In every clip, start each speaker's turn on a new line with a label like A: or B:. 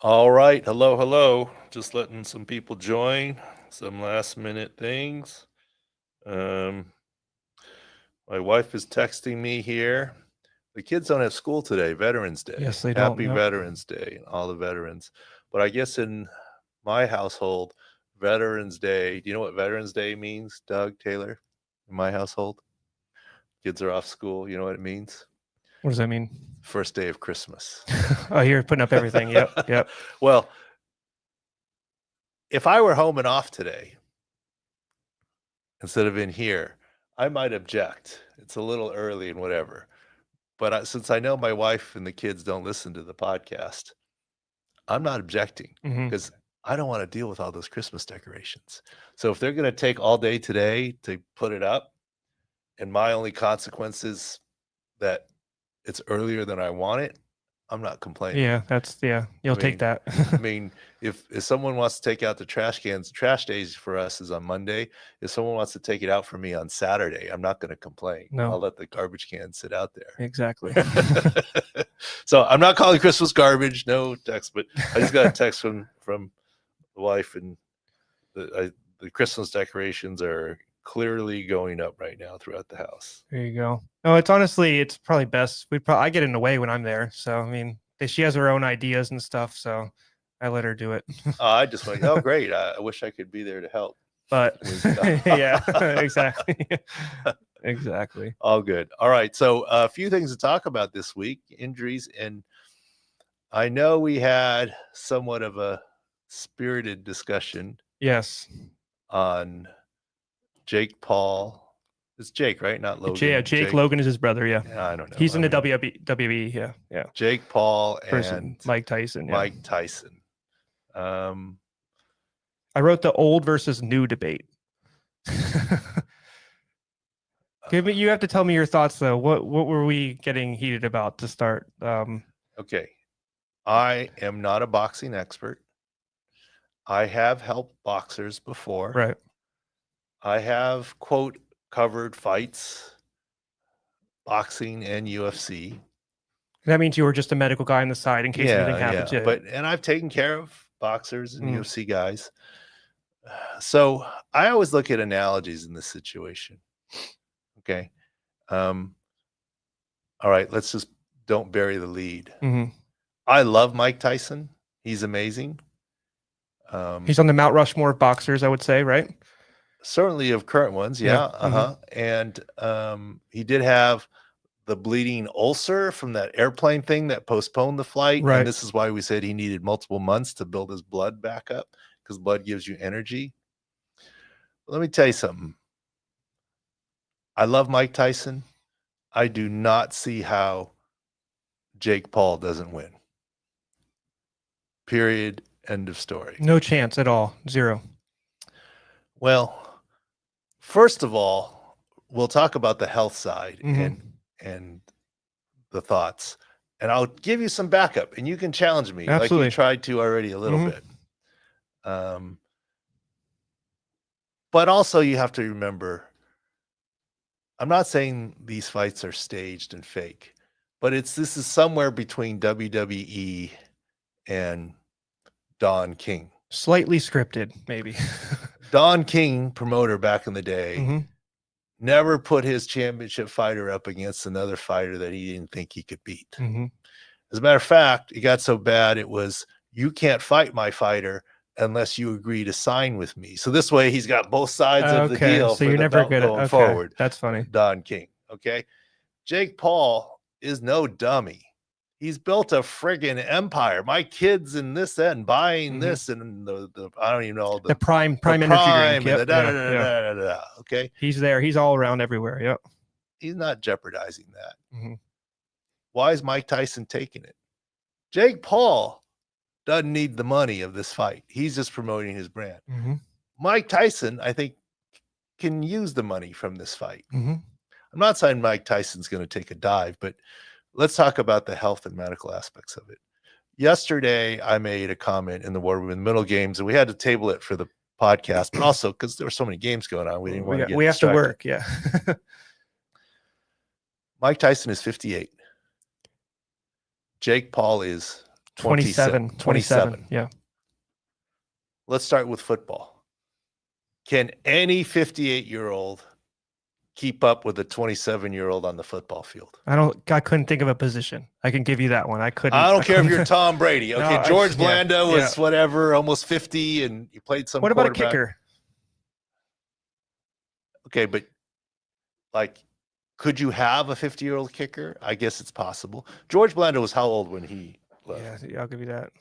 A: All right. Hello, hello. Just letting some people join. Some last minute things. My wife is texting me here. The kids don't have school today, Veterans Day.
B: Yes, they don't.
A: Happy
B: Yep.
A: Veterans Day, all the veterans. But I guess in my household, Veterans Day, do you know what Veterans Day means, Doug, Taylor? In my household, kids are off school. You know what it means?
B: What does that mean?
A: First day of Christmas.
B: Oh, you're putting up everything. Yep. Yep.
A: Well, if I were home and off today, instead of in here, I might object. It's a little early and whatever. But since I know my wife and the kids don't listen to the podcast, I'm not objecting
B: hmm
A: because I don't want to deal with all those Christmas decorations. So if they're going to take all day today to put it up, and my only consequence is that it's earlier than I want it, I'm not complaining.
B: Yeah, you'll take that.
A: I mean, if someone wants to take out the trash cans, trash days for us is on Monday. If someone wants to take it out for me on Saturday, I'm not going to complain.
B: No.
A: I'll let the garbage can sit out there.
B: Exactly.
A: So I'm not calling Christmas garbage. No text, but I just got a text from the wife, and the Christmas decorations are clearly going up right now throughout the house.
B: There you go. No, it's probably best. I get in the way when I'm there. So, I mean, she has her own ideas and stuff. So I let her do it.
A: I just went, oh, great. I wish I could be there to help.
B: But yeah, exactly. Exactly.
A: All good. All right. So a few things to talk about this week, injuries. And I know we had somewhat of a spirited discussion.
B: Yes.
A: On Jake Paul. It's Jake, right? Not Logan.
B: Yeah, Jake. Logan is his brother. Yeah.
A: I don't know.
B: He's in the WWE. Yeah. Yeah.
A: Jake Paul and
B: Mike Tyson. Yeah.
A: Mike Tyson.
B: I wrote the old versus new debate. You have to tell me your thoughts though. What were we getting heated about to start?
A: Okay. I am not a boxing expert. I have helped boxers before.
B: Right.
A: I have, quote, covered fights, boxing and UFC.
B: That means you were just a medical guy on the side in case anything happened to you.
A: And I've taken care of boxers and UFC guys. So I always look at analogies in this situation. Okay. All right. Let's just don't bury the lead.
B: Mm-hmm.
A: I love Mike Tyson. He's amazing.
B: He's on the Mount Rushmore of boxers, I would say, right?
A: Certainly of current ones. Yeah. And he did have the bleeding ulcer from that airplane thing that postponed the flight.
B: Right.
A: And this is why we said he needed multiple months to build his blood back up, because blood gives you energy. But let me tell you something. I love Mike Tyson. I do not see how Jake Paul doesn't win. Period. End of story.
B: No chance at all. Zero.
A: Well, first of all, we'll talk about the health side and the thoughts. And I'll give you some backup, and you can challenge me.
B: Absolutely.
A: Like you tried to already a little bit. But also you have to remember, I'm not saying these fights are staged and fake, but this is somewhere between WWE and Don King.
B: Slightly scripted, maybe.
A: Don King, promoter back in the day, never put his championship fighter up against another fighter that he didn't think he could beat. As a matter of fact, it got so bad, it was, you can't fight my fighter unless you agree to sign with me. So this way he's got both sides of the deal.
B: So you're never good
A: at forward.
B: That's funny.
A: Don King. Okay. Jake Paul is no dummy. He's built a friggin' empire. My kids in this end buying this and the I don't even know
B: the prime energy drink.
A: Okay.
B: He's there. He's all around everywhere. Yep.
A: He's not jeopardizing that. Why is Mike Tyson taking it? Jake Paul doesn't need the money of this fight. He's just promoting his brand. Mike Tyson, I think, can use the money from this fight. I'm not saying Mike Tyson's going to take a dive, but let's talk about the health and medical aspects of it. Yesterday, I made a comment in the War Room in the middle games, and we had to table it for the podcast, but also because there were so many games going on, we didn't want to get distracted.
B: To work, yeah.
A: Mike Tyson is 58. Jake Paul is
B: 27. Yeah.
A: Let's start with football. Can any 58-year-old keep up with a 27-year-old on the football field?
B: I couldn't think of a position. I can give you that one. I
A: don't care if you're Tom Brady. Okay,
B: No,
A: George Blando was whatever, almost 50, and you played some.
B: What about a kicker?
A: Okay, but like, could you have a 50-year-old kicker? I guess it's possible. George Blando was how old when he left?
B: Yeah, I'll give you that.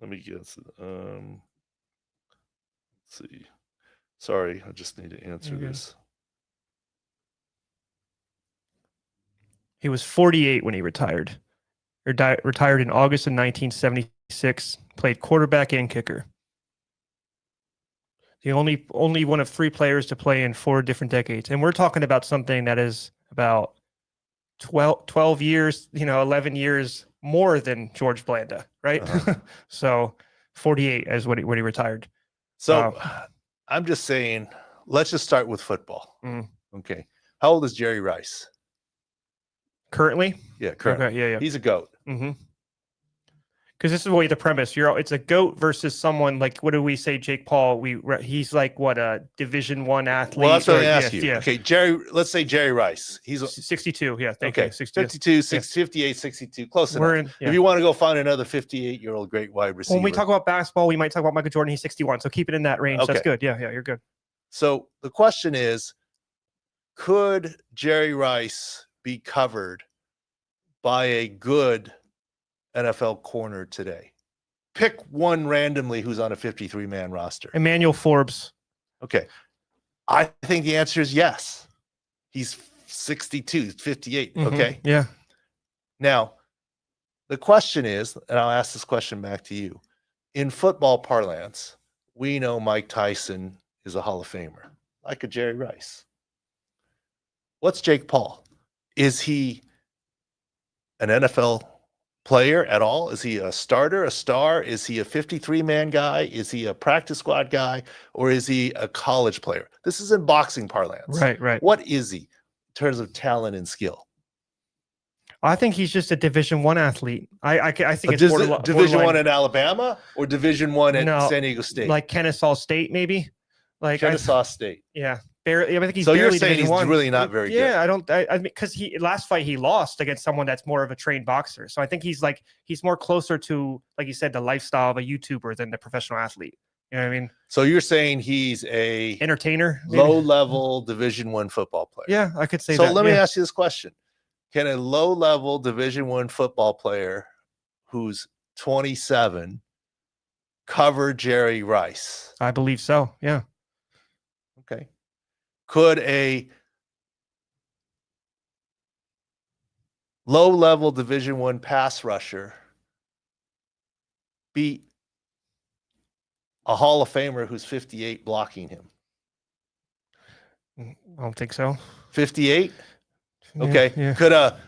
A: Let me guess. Let's see. Sorry, I just need to answer this.
B: He was 48 when he retired. Retired in August of 1976. Played quarterback and kicker. The only one of 3 players to play in 4 different decades. And we're talking about something that is about 12 years, 11 years more than George Blanda, right? So 48 is when he retired.
A: So I'm just saying, let's just start with football. Okay. How old is Jerry Rice?
B: Currently?
A: Yeah, currently.
B: Okay, yeah.
A: He's a GOAT.
B: Because this is the premise. It's a GOAT versus someone like, what do we say, Jake Paul? He's like what, a Division I athlete?
A: Well, that's what I asked you. Yeah. Okay, let's say Jerry Rice. He's
B: 62. Yeah, thank you.
A: 52, 58, 62. Close enough. If you want to go find another 58-year-old great wide receiver.
B: When we talk about basketball, we might talk about Michael Jordan. He's 61. So keep it in that range. Okay. That's good. Yeah, you're good.
A: So the question is, could Jerry Rice be covered by a good NFL corner today? Pick one randomly who's on a 53-man roster.
B: Emmanuel Forbes.
A: Okay. I think the answer is yes. He's 62, 58. Okay.
B: Yeah.
A: Now, the question is, and I'll ask this question back to you. In football parlance, we know Mike Tyson is a Hall of Famer, like a Jerry Rice. What's Jake Paul? Is he an NFL player at all? Is he a starter, a star? Is he a 53-man guy? Is he a practice squad guy? Or is he a college player? This is in boxing parlance.
B: Right.
A: What is he in terms of talent and skill?
B: I think he's just a Division I athlete. I think it's
A: Division I in Alabama or Division I at San Diego State?
B: Like Kennesaw State, maybe. Like
A: Kennesaw State.
B: Yeah. Barely, I think he's
A: so
B: barely
A: you're saying
B: Division
A: he's
B: I.
A: really not very good.
B: Yeah, I mean, because last fight he lost against someone that's more of a trained boxer. So I think he's more closer to, like you said, the lifestyle of a YouTuber than the professional athlete. You know what I mean?
A: So you're saying he's a
B: entertainer,
A: low-level Division I football player.
B: Yeah, I could say that.
A: So let me ask you this question. Can a low-level Division I football player who's 27 cover Jerry Rice?
B: I believe so, yeah.
A: Okay. Could a low-level Division I pass rusher beat a Hall of Famer who's 58 blocking him?
B: I don't think so.
A: 58? Okay.
B: Yeah.
A: Could a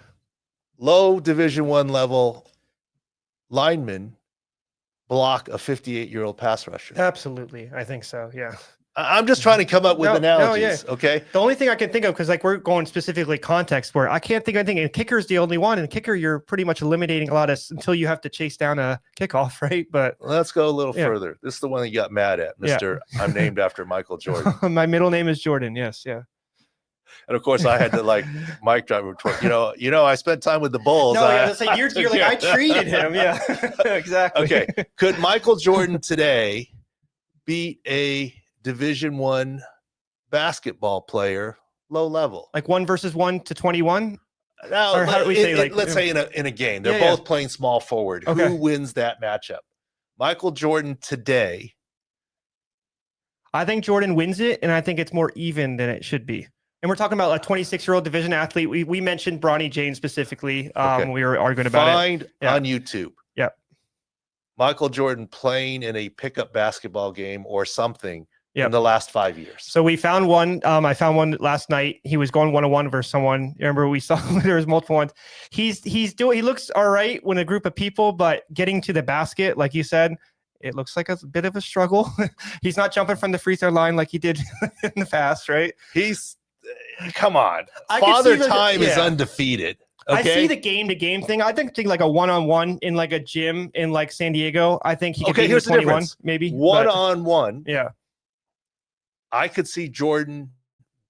A: low Division I level lineman block a 58-year-old pass rusher?
B: Absolutely. I think so, yeah.
A: I'm just trying to come up with analogies, okay?
B: The only thing I can think of, because we're going specifically context where I can't think of anything, and kicker is the only one, and kicker you're pretty much eliminating a lot of until you have to chase down a kickoff, right? But
A: let's go a little further. This is the one that you got mad at, Mr. I'm named after Michael Jordan.
B: My middle name is Jordan, yes, yeah.
A: And of course, I had to mic drop retort. You know, I spent time with the Bulls.
B: No, you're like, I treated him, yeah, exactly.
A: Okay, could Michael Jordan today beat a Division I basketball player, low level,
B: like 1 versus 1 to 21?
A: Now,
B: or how do we say,
A: let's say in a game, they're both playing small forward. Okay. Who wins that matchup? Michael Jordan today.
B: I think Jordan wins it, and I think it's more even than it should be. And we're talking about a 26-year-old division athlete. We mentioned Bronny James specifically. We were arguing about
A: Find on YouTube.
B: Yep.
A: Michael Jordan playing in a pickup basketball game or something. In the last 5 years.
B: So we found one. I found one last night. He was going 1-on-1 versus someone. Remember, we saw there was multiple ones. He looks all right when a group of people, but getting to the basket, like you said, it looks like a bit of a struggle. He's not jumping from the free throw line like he did in the past, right?
A: Come on. Father Time is undefeated.
B: I see the game-to-game thing. I think like a one-on-one in like a gym in like San Diego. I think he could be 21, maybe.
A: One-on-one.
B: Yeah.
A: I could see Jordan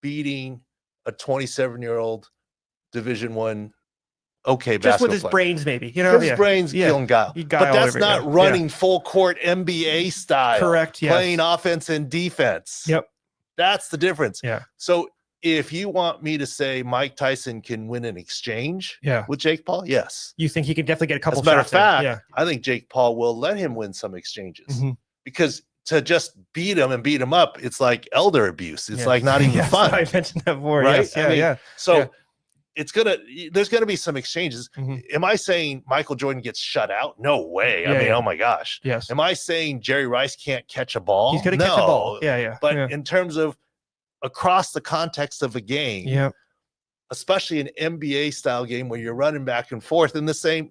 A: beating a 27-year-old Division I. Okay,
B: just with his
A: player.
B: brains, maybe. You know,
A: his brains killing Guile. But that's not running full court NBA style.
B: Correct. Yes.
A: Playing offense and defense.
B: Yep.
A: That's the difference.
B: Yeah.
A: So if you want me to say Mike Tyson can win an exchange with Jake Paul, yes.
B: You think he can definitely get a couple
A: As a matter of
B: shots
A: fact, I think Jake Paul will let him win some exchanges because to just beat him and beat him up, it's like elder abuse. It's like not even fun.
B: I mentioned that before.
A: Right?
B: Yes.
A: So there's gonna be some exchanges. Am I saying Michael Jordan gets shut out? No way. I mean, oh my gosh.
B: Yes.
A: Am I saying Jerry Rice can't catch a ball?
B: He's gonna catch a ball. Yeah.
A: But in terms of across the context of a game, especially an NBA style game where you're running back and forth in the same,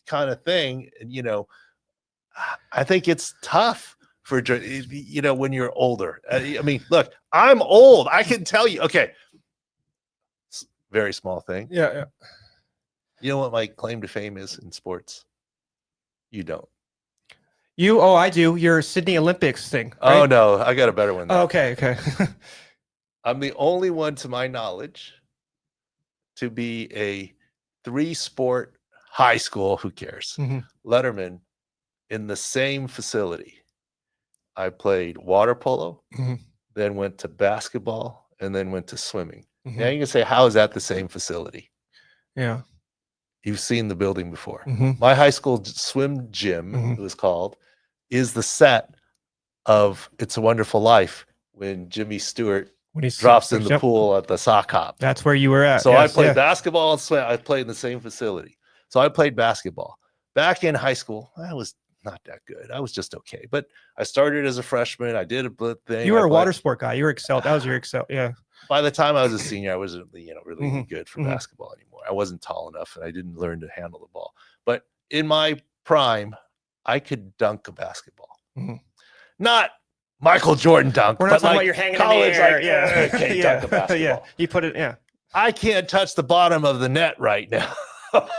A: kind of thing, I think it's tough for, when you're older. I mean, look, I'm old. I can tell you. Okay. Very small thing.
B: Yeah.
A: You know what my claim to fame is in sports? You don't.
B: I do. Your Sydney Olympics thing. Right?
A: Oh, no. I got a better one.
B: Okay.
A: I'm the only one, to my knowledge, to be a 3-sport high school, who cares, letterman in the same facility. I played water polo, then went to basketball, and then went to swimming. Now you can say, how is that the same facility?
B: Yeah.
A: You've seen the building before. My high school swim gym, it was called, is the set of It's a Wonderful Life when Jimmy Stewart drops in the pool at the sock hop.
B: That's where you were at.
A: So I played basketball and swim. I played in the same facility. So I played basketball. Back in high school, I was not that good. I was just okay. But I started as a freshman. I did a thing.
B: You were a water sport guy. You were excel. That was your excel. Yeah.
A: By the time I was a senior, I wasn't, really good for basketball anymore. I wasn't tall enough, and I didn't learn to handle the ball. But in my prime, I could dunk a basketball. Not Michael Jordan dunk.
B: We're not talking about you're hanging
A: college,
B: in the air.
A: Dunk a basketball.
B: You put it.
A: I can't touch the bottom of the net right now.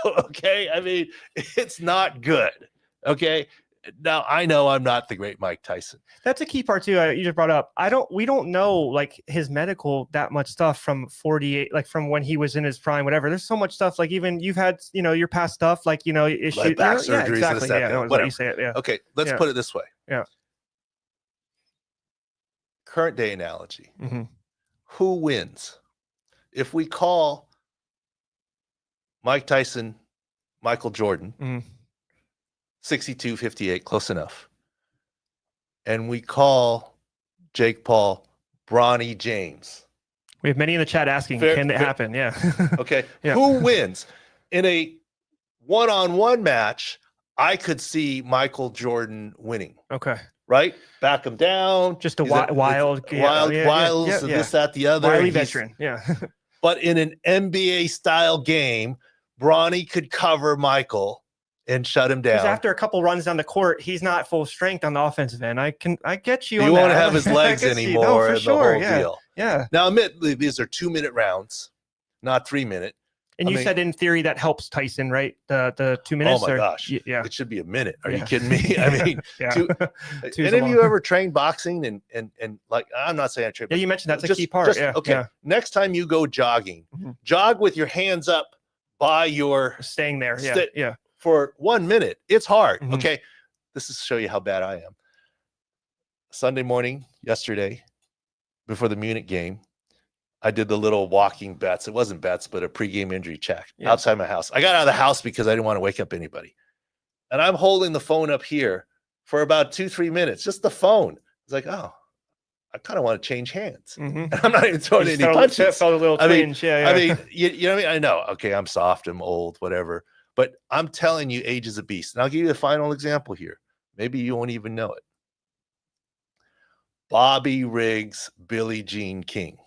A: Okay, I mean, it's not good. Okay. Now I know I'm not the great Mike Tyson.
B: That's a key part too. You just brought up. We don't know like his medical that much stuff from 48, like from when he was in his prime, whatever. There's so much stuff. Like even you've had, your past stuff, like issues,
A: like back surgeries,
B: exactly.
A: Whatever.
B: You say it. Yeah.
A: Okay, let's put it this way.
B: Yeah.
A: Current day analogy. Who wins? If we call Mike Tyson Michael Jordan. 62-58, close enough. And we call Jake Paul Bronny James.
B: We have many in the chat asking, can it happen? Yeah.
A: Okay. Who wins? In a one-on-one match, I could see Michael Jordan winning.
B: Okay.
A: Right? Back him down.
B: Just a wild,
A: this, that, the other.
B: Wily veteran. Yeah.
A: But in an NBA style game, Bronny could cover Michael and shut him down.
B: After a couple runs down the court, he's not full strength on the offensive end. I get you.
A: He won't have his legs anymore.
B: For sure.
A: The whole deal.
B: Yeah.
A: Now, admittedly, these are 2-minute rounds, not 3-minute.
B: And you said in theory that helps Tyson, right? The 2 minutes.
A: Oh my gosh.
B: Yeah.
A: It should be a minute. Are you kidding me? I mean,
B: any
A: of you ever trained boxing and like, I'm not saying I trained.
B: Yeah, you mentioned that's a key part.
A: Okay. Next time you go jogging, jog with your hands up by your
B: staying there. Yeah.
A: For 1 minute. It's hard. Okay. This is to show you how bad I am. Sunday morning, yesterday, before the Munich game, I did the little walking bets. It wasn't bets, but a pregame injury check outside my house. I got out of the house because I didn't want to wake up anybody. And I'm holding the phone up here for about 2-3 minutes, just the phone. It's like, oh, I kind of want to change hands. And I'm not even throwing any punches.
B: Felt a little cringe.
A: I mean, you know what I mean? I know. Okay, I'm soft, I'm old, whatever. But I'm telling you, age is a beast. And I'll give you the final example here. Maybe you won't even know it. Bobby Riggs, Billie Jean King.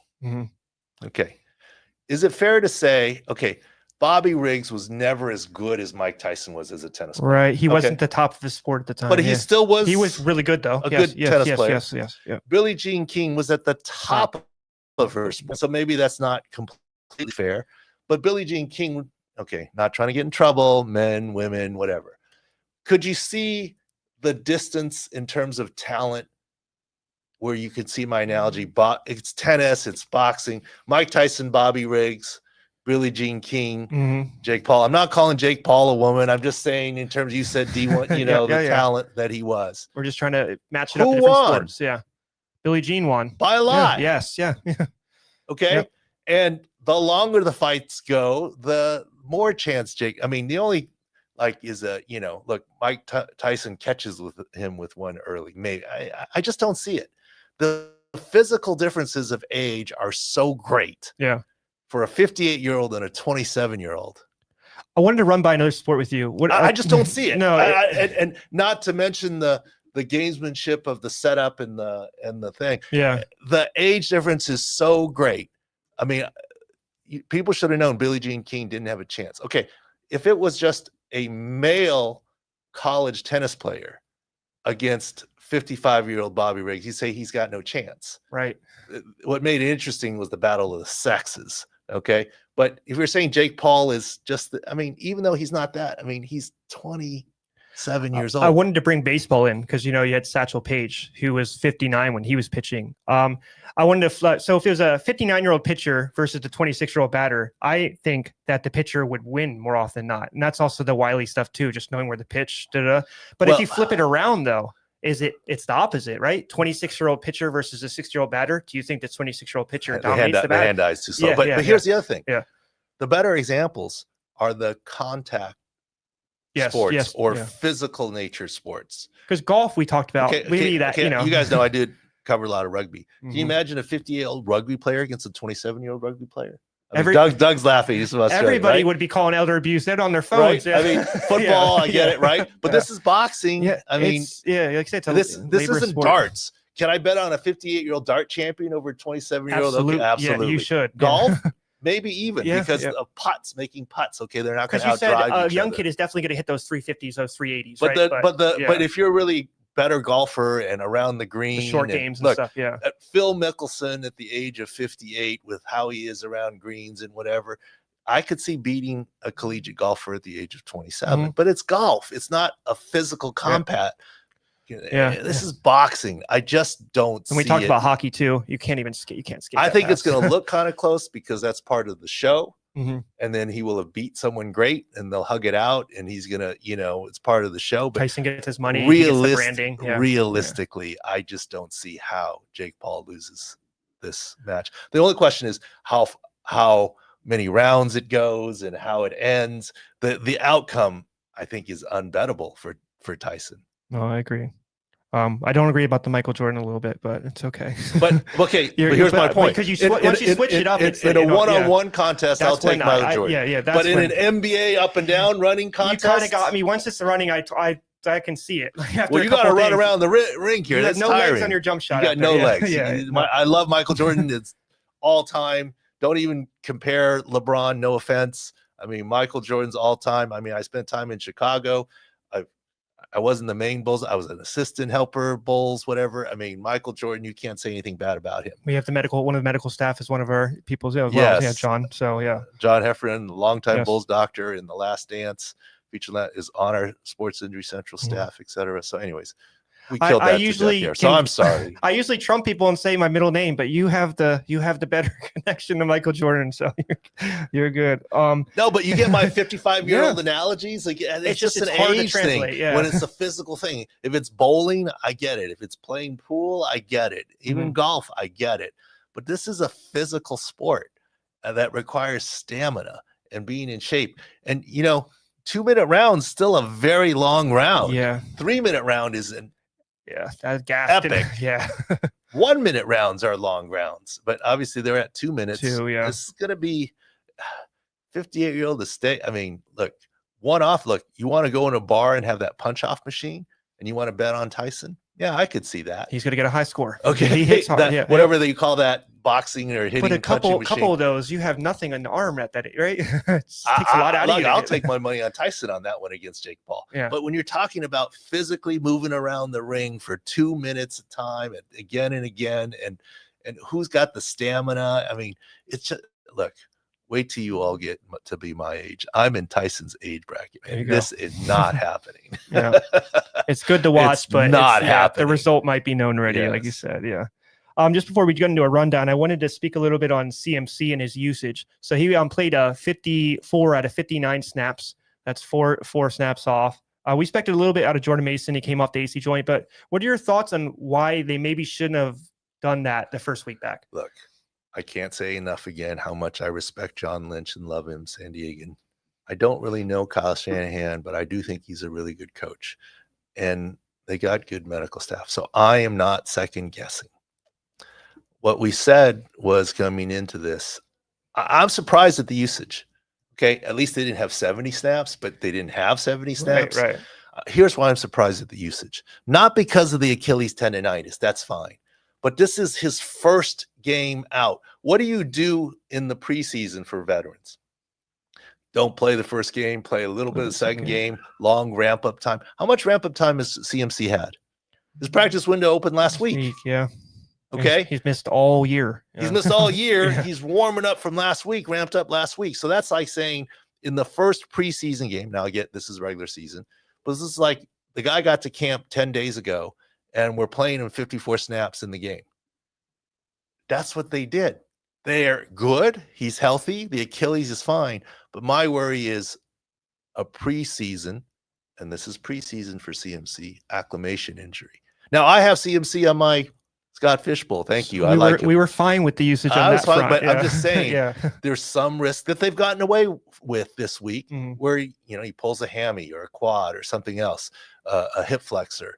A: Okay. Is it fair to say, Bobby Riggs was never as good as Mike Tyson was as a tennis player?
B: Right. He wasn't the top of his sport at the time.
A: But he still was.
B: He was really good, though.
A: A good tennis player.
B: Yes.
A: Billie Jean King was at the top of her sport. So maybe that's not completely fair. But Billie Jean King okay, not trying to get in trouble, men, women, whatever. Could you see the distance in terms of talent where you could see my analogy? It's tennis, it's boxing. Mike Tyson, Bobby Riggs, Billie Jean King, Jake Paul. I'm not calling Jake Paul a woman. I'm just saying in terms, you said D1, you know, talent that he was.
B: We're just trying to match it up to different sports. Yeah. Billie Jean won.
A: By a lot.
B: Yeah, yes, yeah.
A: Okay.
B: Yep.
A: And the longer the fights go, the more chance Jake, I mean, the only is look, Mike Tyson catches with him with one early. Maybe I just don't see it. The physical differences of age are so great.
B: Yeah.
A: For a 58-year-old and a 27-year-old.
B: I wanted to run by another sport with you.
A: I just don't see it.
B: No,
A: and not to mention the gamesmanship of the setup and the thing.
B: Yeah.
A: The age difference is so great. I mean, people should have known Billie Jean King didn't have a chance. Okay, if it was just a male college tennis player against 55-year-old Bobby Riggs, you say he's got no chance.
B: Right.
A: What made it interesting was the battle of the sexes. Okay. But if you're saying Jake Paul is just, even though he's not that, he's 27 years old.
B: I wanted to bring baseball in because, you had Satchel Paige, who was 59 when he was pitching. I wanted to, so if it was a 59-year-old pitcher versus the 26-year-old batter, I think that the pitcher would win more often than not. And that's also the Wiley stuff too, just knowing where the pitch, But if you flip it around though, it's the opposite, right? 26-year-old pitcher versus a 60-year-old batter. Do you think the 26-year-old pitcher dominates the batter?
A: The hand-eye is too slow. But here's the other thing.
B: Yeah.
A: The better examples are the contact sports or physical nature sports.
B: Because golf, we talked about. You
A: guys know I did cover a lot of rugby. Can you imagine a 58-year-old rugby player against a 27-year-old rugby player? Doug's laughing. He's
B: everybody would be calling elder abuse. They're on their phones.
A: Right?
B: Yeah.
A: Football, I get it, right? But this is boxing.
B: Yeah. Like I said,
A: this isn't sport. Darts. Can I bet on a 58-year-old dart champion over a 27-year-old?
B: Absolutely.
A: Okay, absolutely.
B: Yeah, you should.
A: Golf, maybe even because of putts, making putts. Okay, they're not going to outdrive each other.
B: A young kid is definitely going to hit those 350s, those 380s.
A: But if you're really better golfer and around the green,
B: the short games and stuff. Yeah.
A: Phil Mickelson at the age of 58, with how he is around greens and whatever, I could see beating a collegiate golfer at the age of 27. But it's golf. It's not a physical combat. This is boxing. I just don't.
B: And we talked about hockey too. You can't even skate. You can't skate.
A: I think it's going to look kind of close because that's part of the show. And then he will have beat someone great and they'll hug it out and he's going to, it's part of the show. But
B: Tyson gets his money. He gets the branding.
A: Realistically, I just don't see how Jake Paul loses this match. The only question is how many rounds it goes and how it ends. The outcome, I think, is unbettable for Tyson.
B: No, I agree. I don't agree about the Michael Jordan a little bit, but it's okay.
A: But here's my point.
B: Because once you switch it up, it's
A: in a one-on-one contest. I'll take Michael Jordan. But in an NBA up and down running contest,
B: you kind of got me. Once it's running, I can see it.
A: Well, you got to run around the ring here. That's
B: no
A: tiring.
B: legs on your jump shot.
A: You got no legs. I love Michael Jordan. It's all time. Don't even compare LeBron. No offense. Michael Jordan's all time. I spent time in Chicago. I wasn't the main Bulls. I was an assistant helper, Bulls, whatever. Michael Jordan, you can't say anything bad about him.
B: We have one of the medical staff is one of our people as well.
A: Yes.
B: Yeah, John. So yeah.
A: John Heffernan, longtime Bulls doctor in The Last Dance. Featuring that is on our Sports Injury Central staff, etc. So anyways, we killed that to death here. So I'm sorry.
B: I usually trump people and say my middle name, but you have the better connection to Michael Jordan, so you're good.
A: No, but you get my 55-year-old analogies. Like it's just an age thing. When it's a physical thing. If it's bowling, I get it. If it's playing pool, I get it. Even golf, I get it. But this is a physical sport that requires stamina and being in shape. And 2-minute rounds still a very long round.
B: Yeah.
A: 3-minute round is
B: that's gassed.
A: Epic.
B: Yeah.
A: 1-minute rounds are long rounds, but obviously they're at 2 minutes.
B: This
A: is going to be 58-year-old to stay. Look, look, you want to go in a bar and have that punch off machine and you want to bet on Tyson? Yeah, I could see that.
B: He's going to get a high score.
A: Okay.
B: He hits hard.
A: Whatever they call that, boxing or hitting.
B: But a couple of those, you have nothing on the arm at that, right? It takes a lot out of you.
A: I'll take my money on Tyson on that one against Jake Paul.
B: Yeah.
A: But when you're talking about physically moving around the ring for 2 minutes at a time, and again and again, and who's got the stamina? It's just, look, Wait till you all get to be my age. I'm in Tyson's age bracket, man. This is not happening.
B: Yeah, it's good to watch, but
A: not happening.
B: The result might be known already, like you said. Yeah. Just before we get into a rundown, I wanted to speak a little bit on CMC and his usage. So he played 54 out of 59 snaps. That's four snaps off. We expected a little bit out of Jordan Mason. He came off the AC joint, but what are your thoughts on why they maybe shouldn't have done that the first week back?
A: Look, I can't say enough again how much I respect John Lynch and love him, San Diegan. I don't really know Kyle Shanahan, but I do think he's a really good coach. And they got good medical staff. So I am not second guessing. What we said was coming into this, I'm surprised at the usage. Okay, at least they didn't have 70 snaps, but they didn't have 70 snaps.
B: Right.
A: Here's why I'm surprised at the usage. Not because of the Achilles tendonitis, that's fine. But this is his first game out. What do you do in the preseason for veterans? Don't play the first game, play a little bit of the second game, long ramp-up time. How much ramp-up time has CMC had? His practice window opened last week.
B: Yeah.
A: Okay.
B: He's missed all year.
A: He's missed all year.
B: Yeah.
A: He's warming up from last week, ramped up last week. So that's like saying in the first preseason game, now I get this is regular season, but this is like the guy got to camp 10 days ago and we're playing him 54 snaps in the game. That's what they did. They're good. He's healthy. The Achilles is fine. But my worry is a preseason, and this is preseason for CMC, acclimation injury. Now, I have CMC on my Scott Fishbowl. Thank you. I like it.
B: We were fine with the usage on that front.
A: But I'm just saying there's some risk that they've gotten away with this week where, he pulls a hammy or a quad or something else, a hip flexor,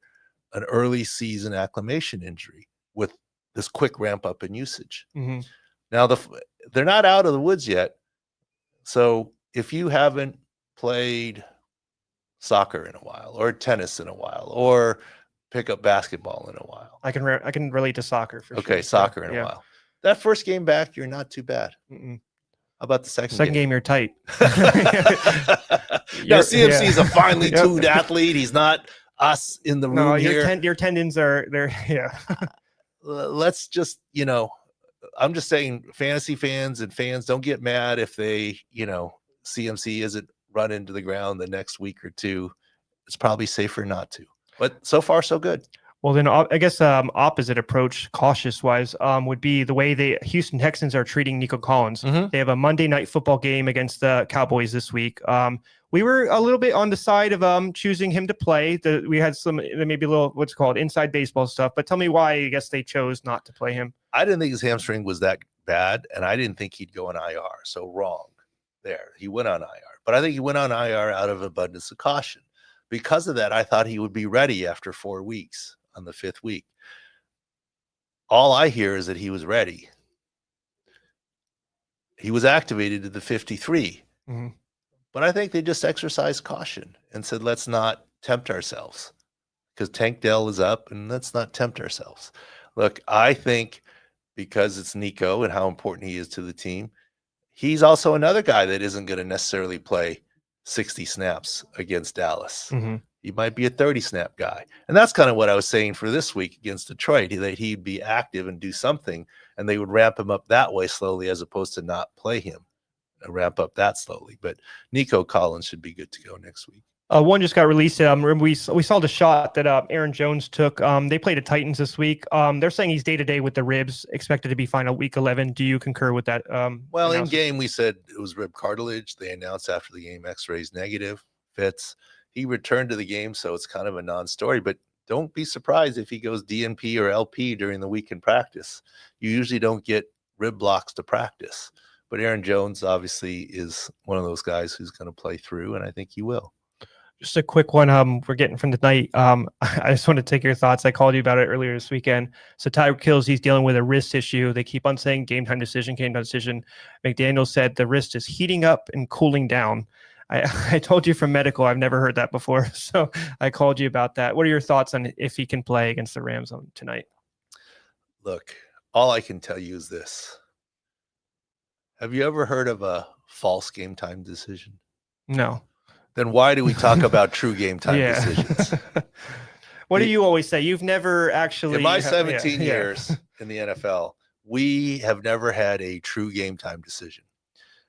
A: an early season acclimation injury with this quick ramp up in usage. Now, they're not out of the woods yet. So if you haven't played soccer in a while or tennis in a while or pick up basketball in a while.
B: I can relate to soccer for sure.
A: Okay, soccer in a while. That first game back, you're not too bad.
B: Mm-mm.
A: How about the second
B: game? You're tight.
A: Now, CMC is a finely tuned athlete. He's not us in the room here.
B: Your tendons are there. Yeah.
A: Let's just, I'm just saying fantasy fans and fans don't get mad if they, CMC isn't run into the ground the next week or two. It's probably safer not to. But so far, so good.
B: Well, then I guess opposite approach, cautious-wise, would be the way the Houston Texans are treating Nico Collins. They have a Monday night football game against the Cowboys this week. We were a little bit on the side of choosing him to play. We had some maybe a little what's called inside baseball stuff. But tell me why I guess they chose not to play him.
A: I didn't think his hamstring was that bad, and I didn't think he'd go on IR. So wrong there. He went on IR. But I think he went on IR out of abundance of caution. Because of that, I thought he would be ready after 4 weeks on the 5th week. All I hear is that he was ready. He was activated at the 53. But I think they just exercised caution and said, let's not tempt ourselves because Tank Dell is up and let's not tempt ourselves. Look, I think because it's Nico and how important he is to the team, he's also another guy that isn't going to necessarily play 60 snaps against Dallas. He might be a 30-snap guy. And that's kind of what I was saying for this week against Detroit, that he'd be active and do something, and they would ramp him up that way slowly as opposed to not play him and ramp up that slowly. But Nico Collins should be good to go next week.
B: One just got released. We saw the shot that Aaron Jones took. They played the Titans this week. They're saying he's day-to-day with the ribs, expected to be fine at week 11. Do you concur with that?
A: Well, in game, we said it was rib cartilage. They announced after the game x-rays negative, fits. He returned to the game, so it's kind of a non-story. But don't be surprised if he goes DNP or LP during the week in practice. You usually don't get rib blocks to practice. But Aaron Jones obviously is one of those guys who's going to play through, and I think he will.
B: Just a quick one we're getting from tonight. I just want to take your thoughts. I called you about it earlier this weekend. So Tyreek Hill, he's dealing with a wrist issue. They keep on saying game time decision. McDaniel said the wrist is heating up and cooling down. I told you from medical, I've never heard that before. So I called you about that. What are your thoughts on if he can play against the Rams on tonight?
A: Look, all I can tell you is this. Have you ever heard of a false game time decision?
B: No.
A: Then why do we talk about true game time decisions?
B: What do you always say? You've never actually...
A: In my 17 years in the NFL, we have never had a true game time decision.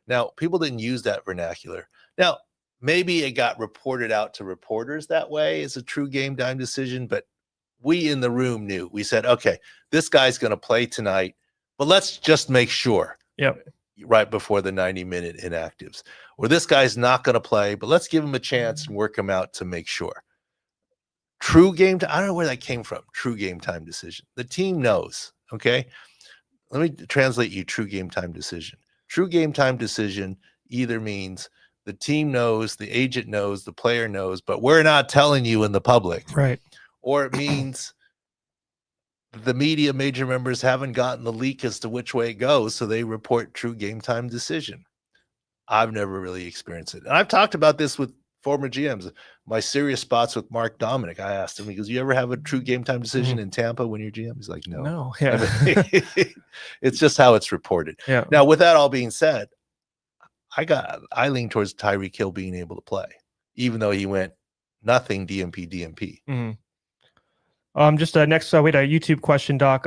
A: Now, people didn't use that vernacular. Now, maybe it got reported out to reporters that way as a true game time decision, but we in the room knew. We said, okay, this guy's going to play tonight, but let's just make sure.
B: Yep.
A: Right before the 90-minute inactives. Or this guy's not going to play, but let's give him a chance and work him out to make sure. True game time. I don't know where that came from. True game time decision. The team knows. Okay. Let me translate you true game time decision. True game time decision either means the team knows, the agent knows, the player knows, but we're not telling you in the public.
B: Right.
A: Or it means the media major members haven't gotten the leak as to which way it goes, so they report true game time decision. I've never really experienced it. And I've talked about this with former GMs. My serious spots with Mark Dominic, I asked him, he goes, you ever have a true game time decision in Tampa when you're GM? He's like, no.
B: No. Yeah.
A: I mean, it's just how it's reported.
B: Yeah.
A: Now, with that all being said, I lean towards Tyreek Hill being able to play, even though he went nothing DMP.
B: Mm-hmm. Just next, we had a YouTube question, Doc.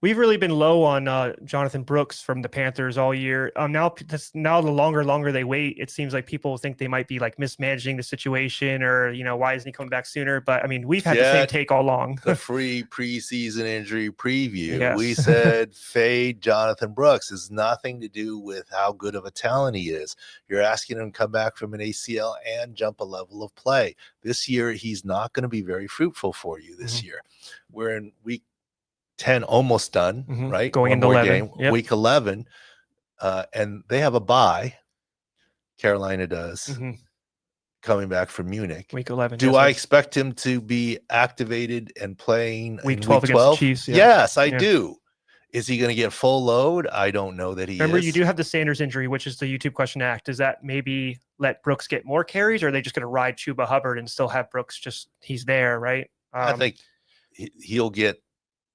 B: We've really been low on Jonathan Brooks from the Panthers all year. Now the longer they wait, it seems like people think they might be like mismanaging the situation, or why isn't he coming back sooner? But I mean, we've had the same take all along.
A: The free preseason injury preview.
B: Yes.
A: We said fade Jonathan Brooks has nothing to do with how good of a talent he is. You're asking him to come back from an ACL and jump a level of play. This year, he's not going to be very fruitful for you this year. We're in week 10, almost done, right?
B: Going into 11. Yep.
A: Week 11, and they have a bye. Carolina does, coming back from Munich.
B: Week 11.
A: Do I expect him to be activated and playing
B: week 12 against the Chiefs? Yeah.
A: Yes, I do. Is he going to get full load? I don't know that he
B: Remember,
A: is.
B: you do have the Sanders injury, which is the YouTube question to act. Does that maybe let Brooks get more carries, or are they just going to ride Chuba Hubbard and still have Brooks he's there, right?
A: I think he'll get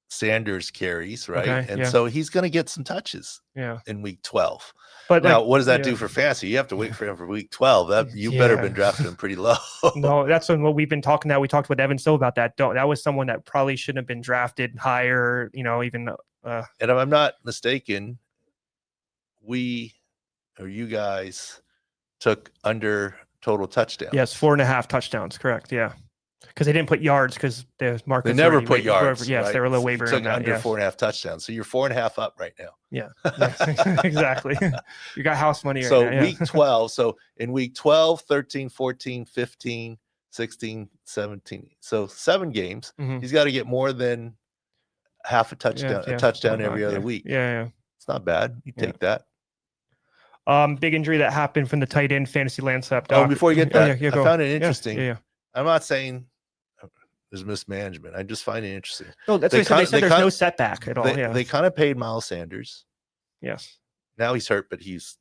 A: Sanders carries, right?
B: Okay,
A: and so he's going to get some touches in week 12.
B: But
A: now, what does that do for fantasy? You have to wait for him for week 12. That you better have been drafting him pretty low.
B: No, that's what we've been talking about. We talked with Evan Still about that. That was someone that probably shouldn't have been drafted higher, even
A: and if I'm not mistaken, you guys took under total touchdowns.
B: Yes, 4.5 touchdowns. Correct. Yeah. Because they didn't put yards because the market.
A: They never put yards.
B: Yes,
A: right?
B: they were a little wavering on that.
A: Under 4.5 touchdowns. So you're 4.5 up right now.
B: Yeah, exactly. You got house money right
A: now.
B: So
A: week 12. So in week 12, 13, 14, 15, 16, 17. So 7 games. He's got to get more than half a touchdown every other week.
B: Yeah.
A: It's not bad. You take that.
B: Big injury that happened from the tight end fantasy landscape.
A: Before you get that, I found it interesting.
B: Yeah.
A: I'm not saying there's mismanagement. I just find it interesting.
B: No, that's what they said. There's no setback at all.
A: They kind of paid Miles Sanders.
B: Yes.
A: Now he's hurt, but he's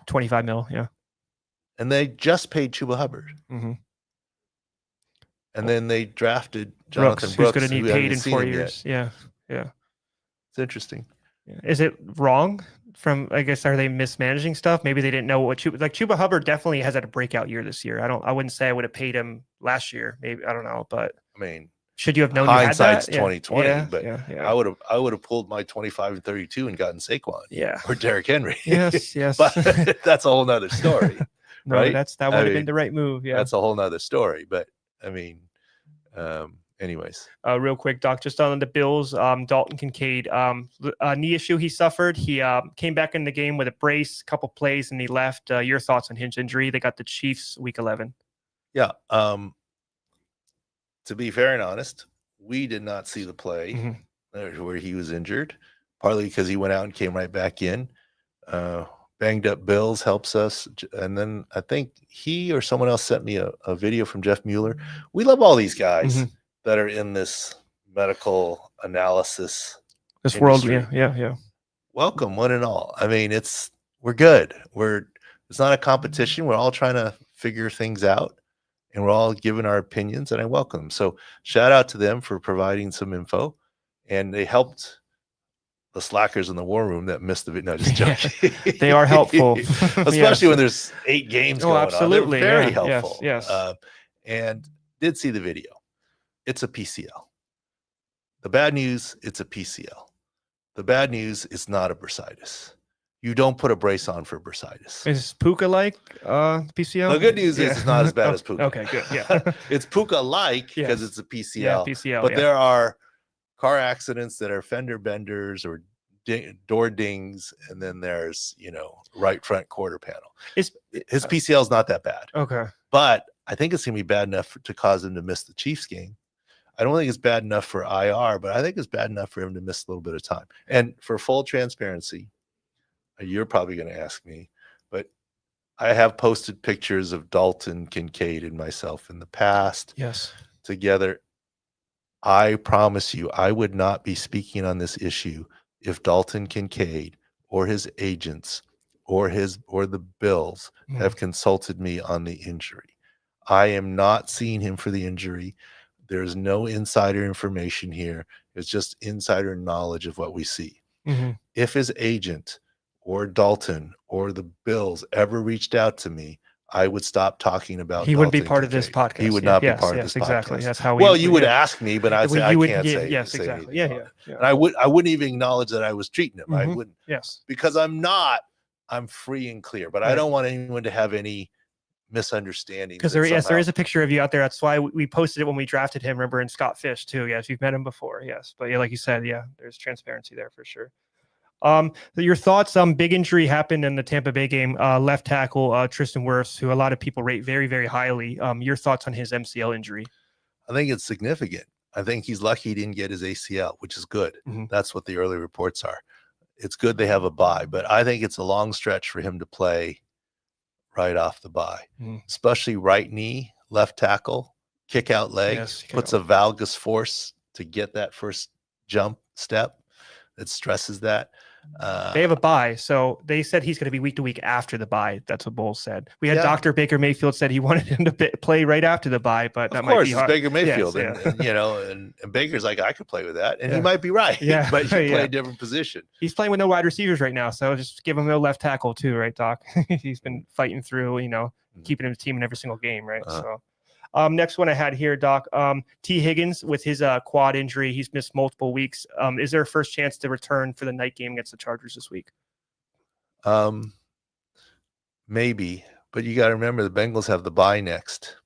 B: 25 mil. Yeah.
A: And they just paid Chuba Hubbard. And then they drafted Jonathan Brooks,
B: who's going to need paid in 4 years. Yeah.
A: It's interesting.
B: Is it wrong? I guess, are they mismanaging stuff? Maybe they didn't know what Chuba Hubbard definitely has had a breakout year this year. I wouldn't say I would have paid him last year. Maybe, I don't know, but
A: I mean,
B: should you have known?
A: Hindsight's 2020, but
B: I
A: would have pulled my 25 and 32 and gotten Saquon,
B: or
A: Derrick Henry.
B: Yes.
A: But that's a whole nother story.
B: No,
A: right?
B: That would have been the right move. Yeah,
A: that's a whole nother story. But I mean, anyways,
B: real quick, Doc, just on the Bills, Dalton Kincaid, knee issue he suffered. He came back in the game with a brace, couple plays, and he left. Your thoughts on his injury? They got the Chiefs week 11.
A: Yeah. To be fair and honest, we did not see the play where he was injured, partly because he went out and came right back in. Banged up Bills helps us. And then I think he or someone else sent me a video from Jeff Mueller. We love all these guys that are in this medical analysis.
B: This
A: industry.
B: World. Yeah.
A: Welcome, one and all. I mean, we're good. It's not a competition. We're all trying to figure things out, and we're all giving our opinions, and I welcome them. So shout out to them for providing some info, and they helped the slackers in the war room that missed the video. No, just joking.
B: They are helpful,
A: especially when there's 8 games going
B: absolutely.
A: on. They're very helpful.
B: Yes.
A: And did see the video. It's a PCL. The bad news, it's a PCL. The bad news is not a bursitis. you don't put a brace on for bursitis.
B: Is Puka-like PCL?
A: The good news is it's not as bad as Puka.
B: Okay, good. Yeah.
A: It's Puka-like because
B: Yes.
A: it's a PCL.
B: Yeah, PCL.
A: But there are car accidents that are fender benders or door dings, and then there's, right front quarter panel. His PCL is not that bad.
B: Okay.
A: But I think it's going to be bad enough to cause him to miss the Chiefs game. I don't think it's bad enough for IR, but I think it's bad enough for him to miss a little bit of time. And for full transparency, you're probably going to ask me, but I have posted pictures of Dalton Kincaid and myself in the past.
B: Yes.
A: Together. I promise you, I would not be speaking on this issue if Dalton Kincaid or his agents or the Bills have consulted me on the injury. I am not seeing him for the injury. There's no insider information here. It's just insider knowledge of what we see. If his agent or Dalton or the Bills ever reached out to me, I would stop talking about.
B: He wouldn't be part of this podcast.
A: He would not be part of this
B: exactly.
A: podcast.
B: That's how
A: you would ask me, but I'd say I can't say.
B: Yes,
A: say
B: exactly. Yeah.
A: And I wouldn't even acknowledge that I was treating him. I wouldn't.
B: Yes.
A: Because I'm free and clear, but I don't want anyone to have any misunderstandings.
B: Because there is a picture of you out there. That's why we posted it when we drafted him. Remember, in Scott Fish too. Yes, you've met him before. Yes, but yeah, like you said, there's transparency there for sure. Your thoughts? Big injury happened in the Tampa Bay game. Left tackle Tristan Wirfs, who a lot of people rate very, very highly. Your thoughts on his MCL injury?
A: I think it's significant. I think he's lucky he didn't get his ACL, which is good. That's what the early reports are. It's good they have a bye, but I think it's a long stretch for him to play right off the bye, especially right knee, left tackle, kick out leg, puts a valgus force to get that first jump step that stresses that.
B: They have a bye, so they said he's going to be week to week after the bye. That's what Bowles said. We had Dr. Baker Mayfield said he wanted him to play right after the bye, but that might be hard.
A: Baker Mayfield, and Baker's like, I could play with that, and he might be right. But you play a different position.
B: He's playing with no wide receivers right now, so just give him no left tackle too, right, Doc? He's been fighting through, keeping his team in every single game, right? So. Next one I had here, Doc. T. Higgins with his quad injury, he's missed multiple weeks. Is there a first chance to return for the night game against the Chargers this week?
A: Maybe, but you got to remember the Bengals have the bye next,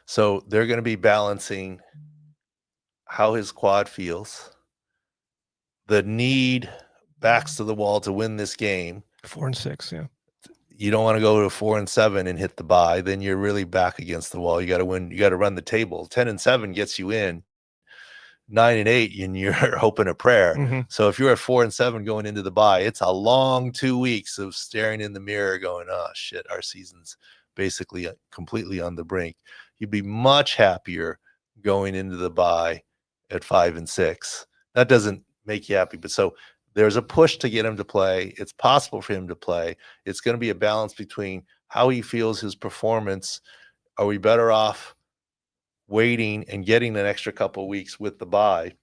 A: so they're going to be balancing how his quad feels, the need backs to the wall to win this game.
B: 4-6, yeah.
A: You don't want to go to 4-7 and hit the bye. Then you're really back against the wall. You got to win. You got to run the table. 10-7 gets you in. 9-8, and you're hoping a prayer. So if you're at 4-7 going into the bye, it's a long 2 weeks of staring in the mirror, going, "Oh shit, our season's basically completely on the brink." You'd be much happier going into the bye at 5-6. That doesn't make you happy, but so. There's a push to get him to play. It's possible for him to play. It's going to be a balance between how he feels his performance. Are we better off waiting and getting an extra couple of weeks with the bye?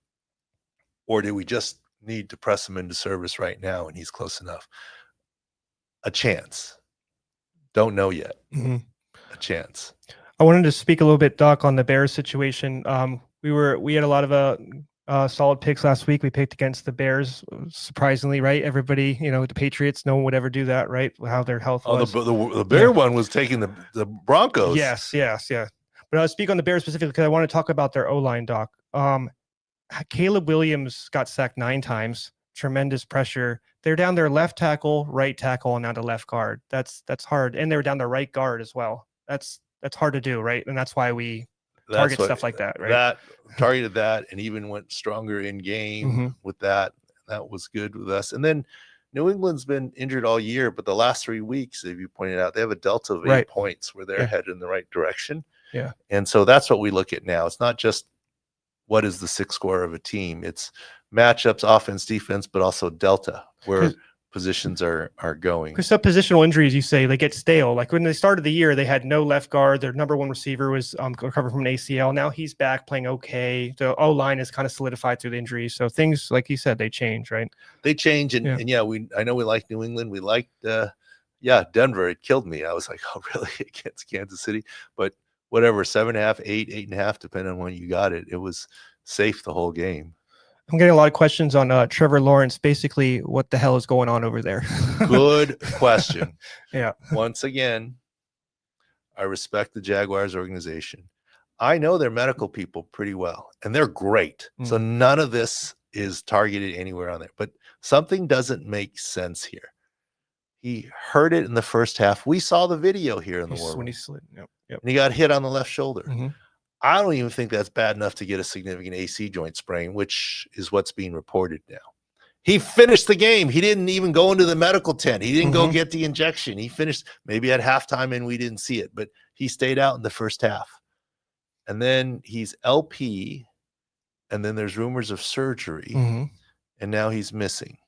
A: Or do we just need to press him into service right now and he's close enough? A chance. Don't know yet. A chance.
B: I wanted to speak a little bit, Doc, on the Bears situation. We had a lot of solid picks last week. We picked against the Bears, surprisingly, right? Everybody, the Patriots, no one would ever do that, right? How their health was.
A: The Bear one was taking the Broncos.
B: Yes. But I'll speak on the Bears specifically because I want to talk about their O-line, Doc. Caleb Williams got sacked 9 times. Tremendous pressure. They're down their left tackle, right tackle, and now the left guard. That's hard. And they were down their right guard as well. That's hard to do, right? And that's why we target stuff like that, right?
A: That targeted that and even went stronger in game with that. That was good with us. And then New England's been injured all year, but the last 3 weeks, as you pointed out, they have a delta of 8 points where they're headed in the right direction.
B: Yeah.
A: And so that's what we look at now. It's not just what is the 6 score of a team. It's matchups, offense, defense, but also delta, where positions are going.
B: Because some positional injuries, you say, they get stale. Like when they started the year, they had no left guard. Their number 1 receiver was recovered from an ACL. Now he's back playing okay. The O-line is kind of solidified through the injuries. So things, like you said, they change, right?
A: They change. And I know we like New England. We liked, Denver. It killed me. I was like, oh, really? Against Kansas City? But whatever, 7.5, 8.5, depending on when you got it. It was safe the whole game.
B: I'm getting a lot of questions on Trevor Lawrence. Basically, what the hell is going on over there?
A: Good question.
B: Yeah.
A: Once again, I respect the Jaguars organization. I know their medical people pretty well, and they're great. So none of this is targeted anywhere on there. But something doesn't make sense here. He heard it in the first half. We saw the video here in the war room.
B: When he slid. Yep.
A: And he got hit on the left shoulder. I don't even think that's bad enough to get a significant AC joint sprain, which is what's being reported now. He finished the game. He didn't even go into the medical tent. He didn't go get the injection. He finished maybe at halftime and we didn't see it, but he stayed out in the first half. And then he's LP, and then there's rumors of surgery, and now he's missing.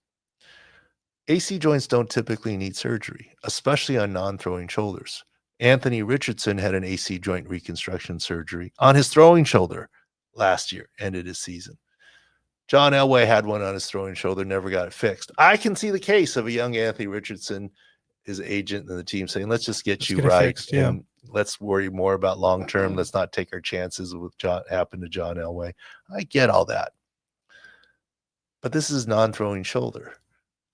A: AC joints don't typically need surgery, especially on non-throwing shoulders. Anthony Richardson had an AC joint reconstruction surgery on his throwing shoulder last year, ended his season. John Elway had one on his throwing shoulder, never got it fixed. I can see the case of a young Anthony Richardson, his agent and the team saying, let's just get you right.
B: Fixed, yeah.
A: And let's worry more about long-term. Let's not take our chances with happened to John Elway. I get all that. But this is non-throwing shoulder.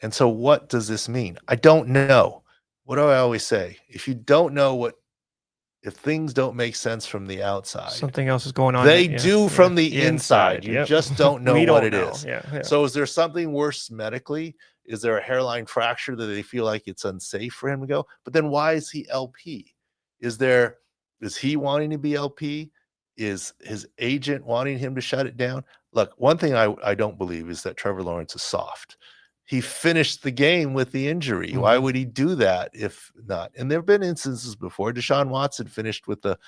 A: And so what does this mean? I don't know. What do I always say? If you don't know if things don't make sense from the outside,
B: something else is going on.
A: They do from the inside. You just don't know what it is.
B: Yeah. So
A: is there something worse medically? Is there a hairline fracture that they feel like it's unsafe for him to go? But then why is he LP? Is he wanting to be LP? Is his agent wanting him to shut it down? Look, one thing I don't believe is that Trevor Lawrence is soft. He finished the game with the injury. Why would he do that if not? And there have been instances before. Deshaun Watson finished with the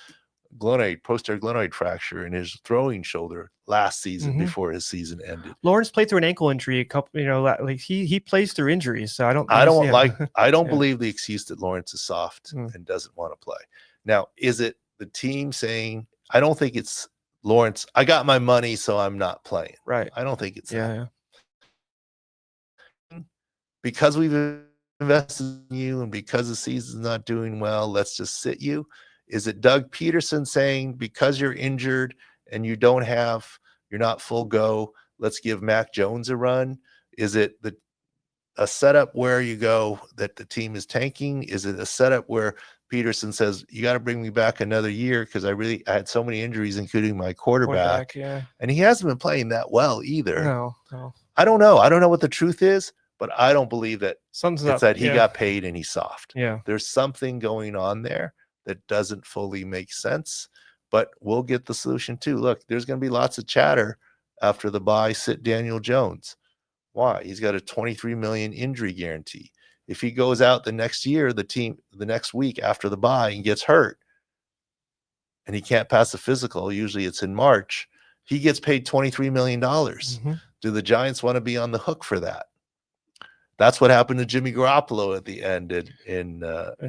A: posterior glenoid fracture in his throwing shoulder last season before his season ended.
B: Lawrence played through an ankle injury a couple, like he plays through injuries. So I don't
A: believe the excuse that Lawrence is soft and doesn't want to play. Now, is it the team saying, I don't think it's Lawrence, I got my money, so I'm not playing.
B: Right.
A: I don't think it's
B: that.
A: Yeah. Because we've invested in you and because the season's not doing well, let's just sit you. Is it Doug Peterson saying, because you're injured and you're not full go, let's give Mac Jones a run? Is it a setup where you go that the team is tanking? Is it a setup where Peterson says, you got to bring me back another year because I had so many injuries, including my quarterback. And he hasn't been playing that well either.
B: No.
A: I don't know. I don't know what the truth is, but I don't believe that he got paid and he's soft.
B: Yeah.
A: There's something going on there that doesn't fully make sense, but we'll get the solution too. Look, there's going to be lots of chatter after the bye. Sit Daniel Jones. Why? He's got a $23 million injury guarantee. If he goes out the next year, the next week after the bye and gets hurt and he can't pass the physical, usually it's in March, he gets paid $23 million. Do the Giants want to be on the hook for that? That's what happened to Jimmy Garoppolo at the end in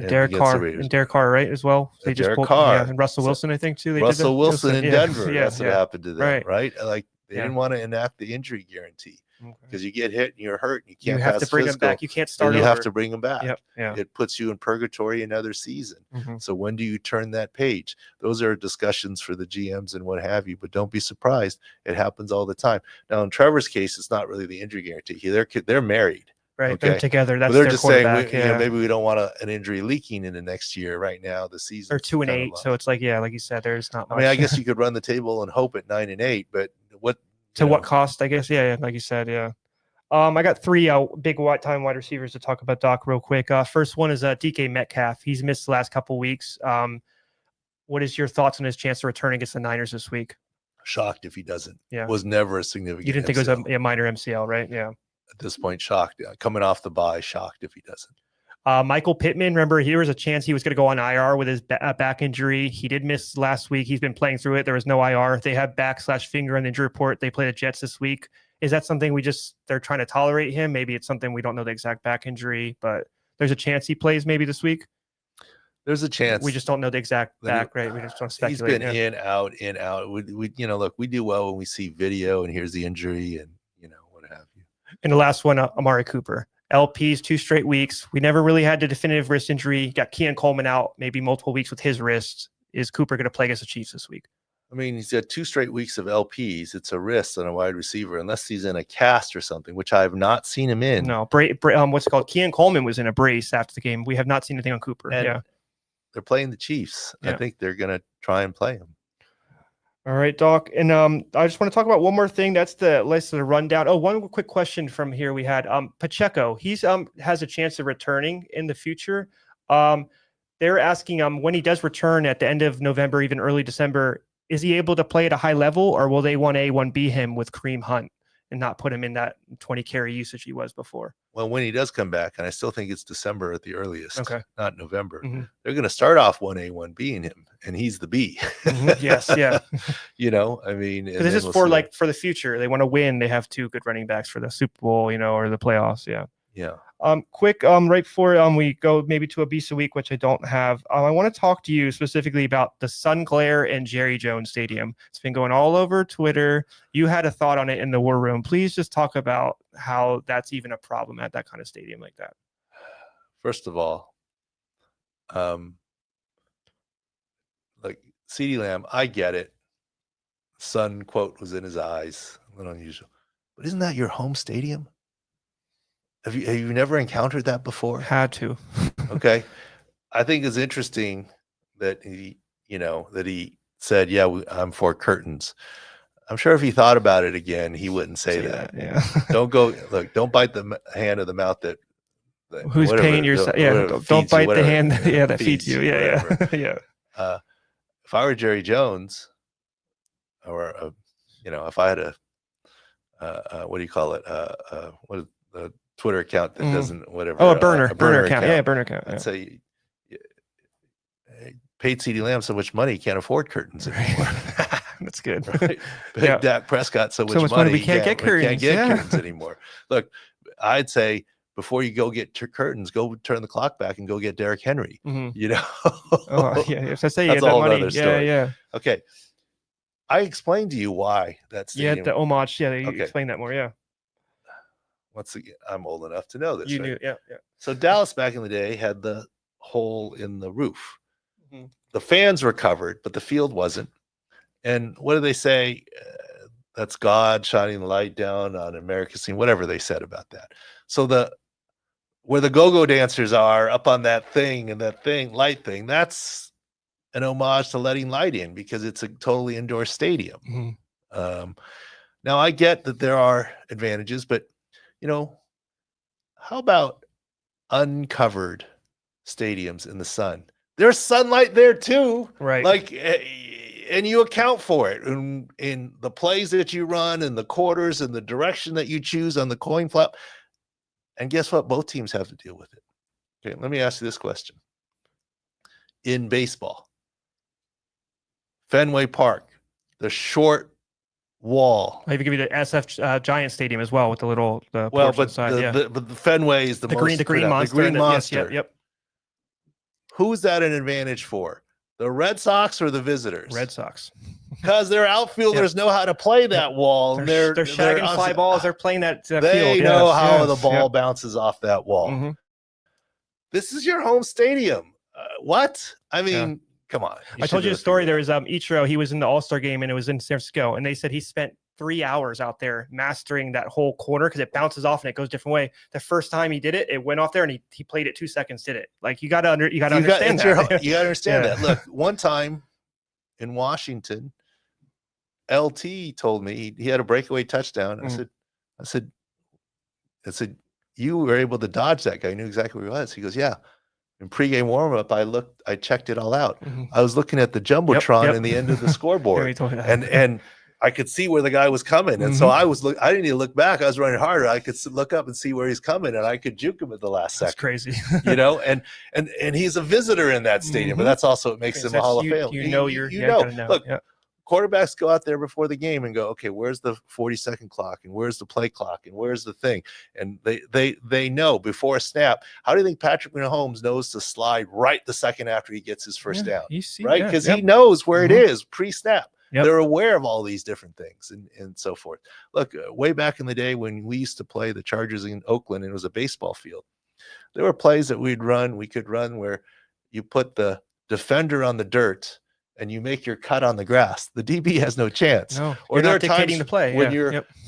B: Derek Carr, right, as well. They just pulled Carr and Russell Wilson, I think, too.
A: Russell Wilson in Denver. That's what happened to them, right? Like they didn't want to enact the injury guarantee because you get hit and you're hurt and you can't pass
B: to bring
A: physical,
B: him back. You can't start.
A: You have to bring him back.
B: Yep.
A: It puts you in purgatory another season. So when do you turn that page? Those are discussions for the GMs and what have you. But don't be surprised; it happens all the time. Now, in Trevor's case, it's not really the injury guarantee. They're married.
B: Right, okay. They're together. That's
A: they're just saying maybe we don't want an injury leaking into next year. Right now, the season
B: or 2-8, so it's like like you said, there's not much.
A: I mean, I guess you could run the table and hope at 9-8, but what
B: cost? I guess, like you said, I got three big time wide receivers to talk about, Doc, real quick. First one is DK Metcalf. He's missed the last couple weeks. What is your thoughts on his chance to return against the Niners this week?
A: Shocked if he doesn't. Was never a significant.
B: You didn't think it was a minor MCL, right? Yeah.
A: At this point, shocked. Coming off the bye, shocked if he doesn't.
B: Michael Pittman, remember, here was a chance he was going to go on IR with his back injury. He did miss last week. He's been playing through it. There was no IR. They have back/finger on the injury report. They play the Jets this week. Is that something they're trying to tolerate him? Maybe it's something we don't know the exact back injury, but there's a chance he plays maybe this week.
A: There's a chance.
B: We just don't know the exact back, right? We just don't speculate.
A: He's been in, out. We look, we do well when we see video and here's the injury and what have you.
B: And the last one, Amari Cooper. LP's 2 straight weeks. We never really had the definitive wrist injury. Got Keon Coleman out maybe multiple weeks with his wrist. Is Cooper going to play against the Chiefs this week?
A: I mean, he's had 2 straight weeks of LPs. It's a wrist on a wide receiver, unless he's in a cast or something, which I have not seen him in.
B: No, what's it called? Kean Coleman was in a brace after the game. We have not seen anything on Cooper.
A: And they're playing the Chiefs.
B: Yeah.
A: I think they're going to try and play him.
B: All right, Doc. And I just want to talk about one more thing. That's the list of the rundown. Oh, one quick question from here we had. Pacheco, he's has a chance of returning in the future. They're asking when he does return at the end of November, even early December, is he able to play at a high level, or will they 1A, 1B him with Kareem Hunt and not put him in that 20 carry usage he was before?
A: Well, when he does come back, and I still think it's December at the earliest, not November, they're going to start off 1A, 1B in him, and he's the B.
B: Yes, yeah.
A: I mean,
B: this is for for the future. They want to win. They have 2 good running backs for the Super Bowl, or the playoffs. Yeah.
A: Yeah.
B: Quick, right before we go maybe to a Beast of the Week, which I don't have, I want to talk to you specifically about the sun glare in Jerry Jones Stadium. It's been going all over Twitter. You had a thought on it in the war room. Please just talk about how that's even a problem at that kind of stadium like that.
A: First of all, like CeeDee Lamb, I get it. Sun quote was in his eyes, a little unusual, but isn't that your home stadium? Have you never encountered that before?
B: Had to.
A: Okay. I think it's interesting that he said, yeah, I'm for curtains. I'm sure if he thought about it again, he wouldn't say that.
B: Yeah.
A: Don't bite the hand of the mouth that
B: who's paying your, don't bite the hand that feeds you. Yeah.
A: If I were Jerry Jones, or if I had what do you call it? What the Twitter account that doesn't whatever.
B: Oh, a burner account. Yeah, burner account.
A: I'd say paid CeeDee Lamb so much money he can't afford curtains anymore.
B: That's good.
A: Right? Dak Prescott so much money
B: we can't get curtains.
A: Curtains anymore. Look, I'd say before you go get curtains, go turn the clock back and go get Derrick Henry.
B: Oh, yeah. If I say
A: that's
B: you had
A: a whole
B: money,
A: other story.
B: Yeah.
A: Okay. I explained to you why that's
B: the homage. Yeah, you explained that more. Yeah.
A: Once again, I'm old enough to know this.
B: You
A: right?
B: knew, yeah.
A: So Dallas back in the day had the hole in the roof. The fans were covered, but the field wasn't. And what do they say? That's God shining the light down on America's scene, whatever they said about that. So where the go-go dancers are up on that thing and that thing, light thing, that's an homage to letting light in because it's a totally indoor stadium. Now I get that there are advantages, but how about uncovered stadiums in the sun? There's sunlight there too,
B: right?
A: And you account for it in the plays that you run and the quarters and the direction that you choose on the coin flip. And guess what? Both teams have to deal with it. Okay, let me ask you this question. In baseball, Fenway Park, the short wall.
B: I even give you the SF Giant Stadium as well with the little
A: but the Fenway is the
B: green monster.
A: The green monster.
B: Yep.
A: Who's that an advantage for? The Red Sox or the visitors?
B: Red Sox.
A: Because their outfielders know how to play that wall. And
B: they're shagging fly balls. They're playing that field.
A: They know how the ball bounces off that wall. This is your home stadium. What? I mean, come on.
B: I told you the story. There was Ichiro. He was in the All-Star game and it was in San Francisco. And they said he spent 3 hours out there mastering that whole corner because it bounces off and it goes a different way. The first time he did it, it went off there and he played it 2 seconds, did it. Like you got to understand that.
A: You got to understand that. Look, one time in Washington, LT told me he had a breakaway touchdown. I said, you were able to dodge that guy. You knew exactly where he was. He goes, yeah. In pregame warmup, I checked it all out. I was looking at the jumbotron in the end of the scoreboard, and I could see where the guy was coming. And so I didn't need to look back. I was running harder. I could look up and see where he's coming, and I could juke him at the last second.
B: That's crazy,
A: And he's a visitor in that stadium, but that's also what makes him a Hall of Fame. Look. Quarterbacks go out there before the game and go, okay, where's the 40-second clock and where's the play clock and where's the thing? And they know before a snap. How do you think Patrick Mahomes knows to slide right the second after he gets his first down? Right? Because he knows where it is pre-snap. They're aware of all these different things and so forth. Look, way back in the day when we used to play the Chargers in Oakland and it was a baseball field, there were plays that we could run where you put the defender on the dirt and you make your cut on the grass, the DB has no chance.
B: No,
A: or there are
B: dictating
A: times
B: the play
A: when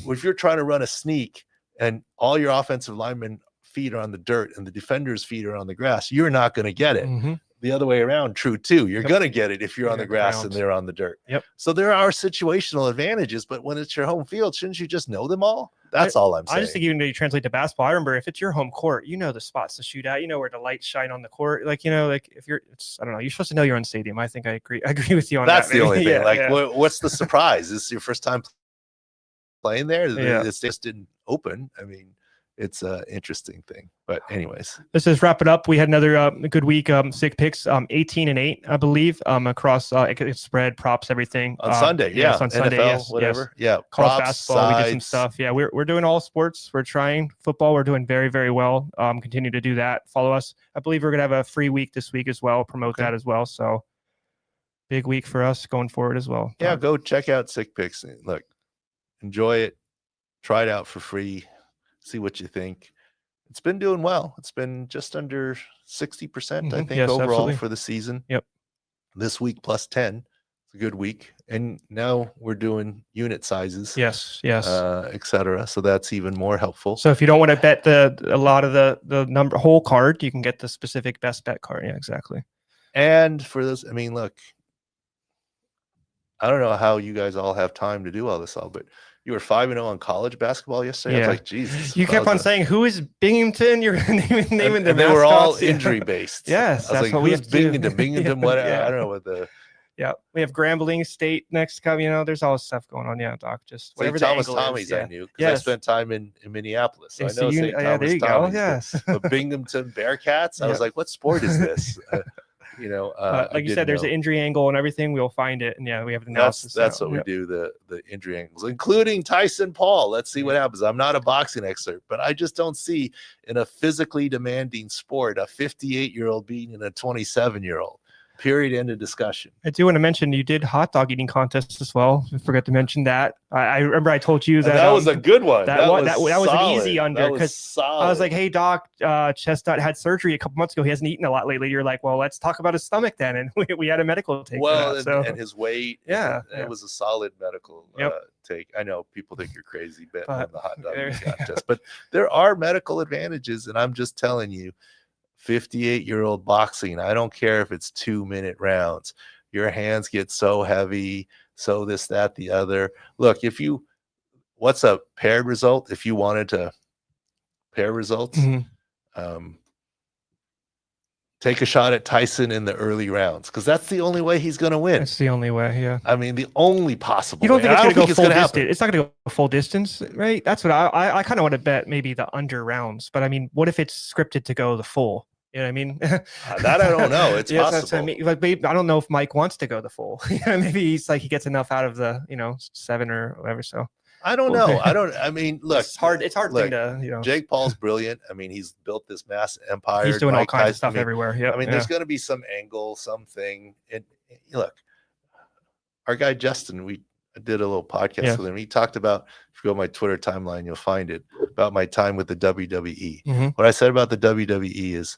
A: if you're trying to run a sneak and all your offensive linemen feet are on the dirt and the defender's feet are on the grass, you're not going to get it. The other way around, true too. You're going to get it if you're on the grass and they're on the dirt. So there are situational advantages, but when it's your home field, shouldn't you just know them all? That's all I'm saying.
B: I just think even when you translate to basketball, I remember if it's your home court, you know the spots to shoot at, you know where the lights shine on the court. Like, you know, like if you're, I don't know, you're supposed to know your own stadium. I think I agree with you on that.
A: That's the only thing. What's the surprise? This is your first time playing there? This just didn't open. I mean, it's an interesting thing, but anyways,
B: let's just wrap it up. We had another good week. SIC Picks, 18-8, I believe, across spread, props, everything
A: on Sunday.
B: Yes, on Sunday,
A: NFL, whatever. Yeah,
B: college basketball. We did some stuff. Yeah, we're doing all sports. We're trying football. We're doing very, very well. Continue to do that. Follow us. I believe we're gonna have a free week this week as well. Promote that as well. So big week for us going forward as well.
A: Yeah, go check out SIC Picks. Look, enjoy it. Try it out for free. See what you think. It's been doing well. It's been just under 60%, I think, overall absolutely. For the season. This week plus 10. It's a good week. And now we're doing unit sizes.
B: Yes.
A: Etc. So that's even more helpful.
B: So if you don't want to bet a lot of the number whole card, you can get the specific best bet card. Yeah, exactly.
A: And for this, I mean, look, I don't know how you guys all have time to do all this but you were 5-0 on college basketball yesterday. I was like, Jesus.
B: You kept on saying, "Who is Binghamton?" You're naming the.
A: And they were all injury based.
B: Yes,
A: I was like, "Who's Binghamton? What? I don't know what the."
B: Yeah, we have Grambling State next. You know, there's all stuff going on. Yeah, Doc. Just whatever.
A: Thomas Tommy's I knew because I spent time in Minneapolis. So I know St. Thomas
B: there you
A: Tommy's,
B: go. Yes.
A: But Binghamton Bearcats. I was like, "What sport is this?" You know,
B: like you said, there's an injury angle and everything. We'll find it, and we have an analysis.
A: That's what we do. The injury angles, including Tyson Paul. Let's see what happens. I'm not a boxing expert, but I just don't see in a physically demanding sport a 58-year-old beating a 27-year-old. Period. End of discussion.
B: I do want to mention you did hot dog eating contests as well. I forgot to mention that. I remember I told you that
A: was a good one.
B: That was an easy under because I was like, "Hey Doc, Chestnut had surgery a couple months ago. He hasn't eaten a lot lately." You're like, "Well, let's talk about his stomach then." And we had a medical take.
A: And his weight.
B: It
A: was a solid medical take. I know people think you're crazy betting on the hot dog contest, but there are medical advantages, and I'm just telling you. 58-year-old boxing. I don't care if it's 2-minute rounds. Your hands get so heavy, so this, that, the other. Look, what's a paired result? If you wanted to pair results, take a shot at Tyson in the early rounds because that's the only way he's going to win.
B: That's the only way, yeah.
A: I mean, the only possible.
B: You don't think it's going to go full distance? It's not going to go full distance, right? That's what I kind of want to bet. Maybe the under rounds, but I mean, what if it's scripted to go the full? You know what I mean?
A: That I don't know. It's possible.
B: I mean. Like, I don't know if Mike wants to go the full. Maybe he's like he gets enough out of the 7 or whatever. So
A: I don't know. I mean, look,
B: it's hard. It's hard thing to
A: Jake Paul's brilliant. I mean, he's built this massive empire.
B: He's doing all kinds of stuff everywhere. Yeah.
A: I mean, there's going to be some angle, something. And look, our guy Justin, I did a little podcast with him. He talked about. If you go to my Twitter timeline, you'll find it about my time with the WWE. What I said about the WWE is.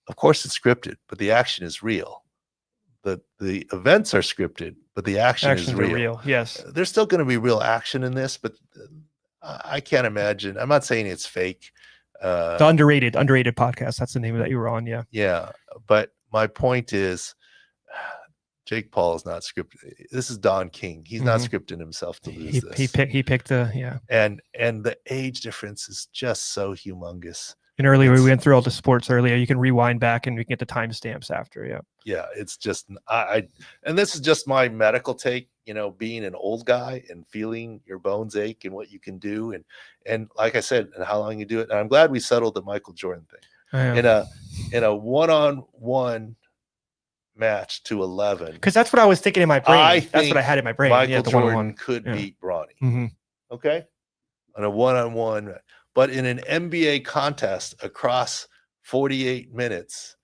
A: Of course it's scripted, but the action is real. The events are scripted, but the action is real.
B: Yes.
A: There's still going to be real action in this, but I can't imagine. I'm not saying it's fake.
B: The underrated podcast. That's the name that you were on. Yeah.
A: Yeah. But my point is Jake Paul is not scripted. This is Don King. He's not scripting himself to lose this.
B: He picked
A: And the age difference is just so humongous.
B: And earlier we went through all the sports earlier. You can rewind back and we can get the timestamps after. Yeah.
A: Yeah. It's just, and this is just my medical take, being an old guy and feeling your bones ache and what you can do. And like I said, and how long you do it. And I'm glad we settled the Michael Jordan thing in a one-on-one match to 11.
B: Cause that's what I was thinking in my brain. That's what I had in my brain.
A: Michael Jordan could beat Bronny. Okay. On a one-on-one, but in an NBA contest across 48 minutes,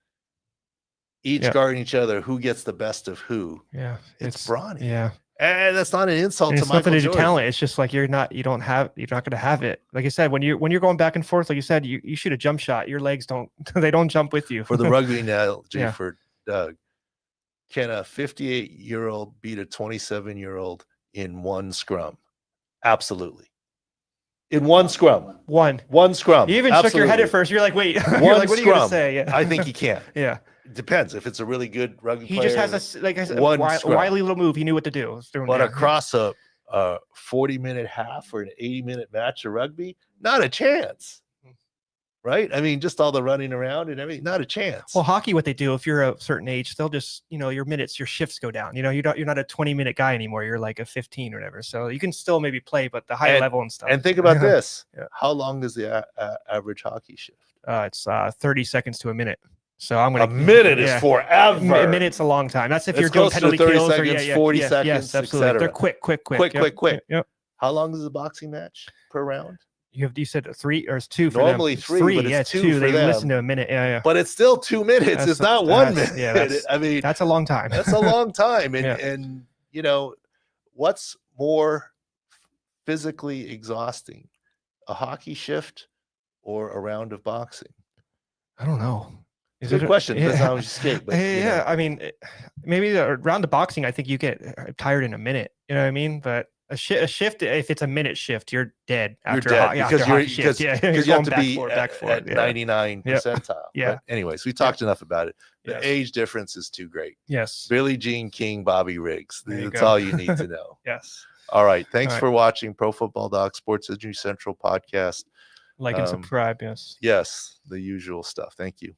A: each guarding each other, who gets the best of who?
B: Yeah,
A: it's Bronny.
B: Yeah,
A: and that's not an insult to Michael Jordan.
B: It's nothing to talent. It's just like you're not going to have it. Like I said, when you're going back and forth, like you said, you shoot a jump shot, your legs don't jump with you.
A: For the rugby analogy for Doug, Can a 58-year-old beat a 27-year-old in one scrum? Absolutely. In one scrum.
B: One
A: scrum.
B: You even shook your head at first. You're like, wait. You're like, what are you going to say? Yeah.
A: I think he can.
B: Yeah.
A: It depends. If it's a really good rugby
B: He
A: player.
B: just has like I said,
A: one
B: a wily little move. He knew what to do.
A: But across a 40-minute half or an 80-minute match of rugby, not a chance. Right? I mean, just all the running around and everything, not a chance.
B: Well, hockey, what they do, if you're a certain age, they'll just, your minutes, your shifts go down. You're not a 20-minute guy anymore. You're like a 15 or whatever. So you can still maybe play, but the high level and stuff.
A: And think about this. Yeah. How long is the average hockey shift?
B: It's 30 seconds to a minute. So I'm going to.
A: A minute is forever.
B: A minute's a long time. That's if you're doing penalty kills
A: 30 seconds, 40 seconds,
B: yes, absolutely. They're quick.
A: Quick.
B: Yep.
A: How long is a boxing match per round?
B: You said 3 or it's 2 for
A: normally
B: them.
A: 3, but it's 2 for
B: they
A: them.
B: Listen to a minute. Yeah.
A: But it's still 2 minutes. It's not 1 minute.
B: Yeah,
A: I mean,
B: that's a long time.
A: That's a long time. And what's more physically exhausting, a hockey shift or a round of boxing?
B: I don't know.
A: It's a good question. Depends how you skate. But,
B: I mean, maybe a round of boxing, I think you get tired in a minute. You know what I mean? But a shift, if it's a minute shift, you're dead after a hockey shift.
A: Because you have to be at 99
B: Yep.
A: percentile.
B: Yeah.
A: But anyways, we talked enough about it. The age difference is too great.
B: Yes.
A: Billie Jean King, Bobby Riggs. That's all you need to know.
B: Yes.
A: All right. Thanks for watching Pro Football Doc Sports Injury Central podcast.
B: Like and subscribe. Yes.
A: Yes. The usual stuff. Thank you.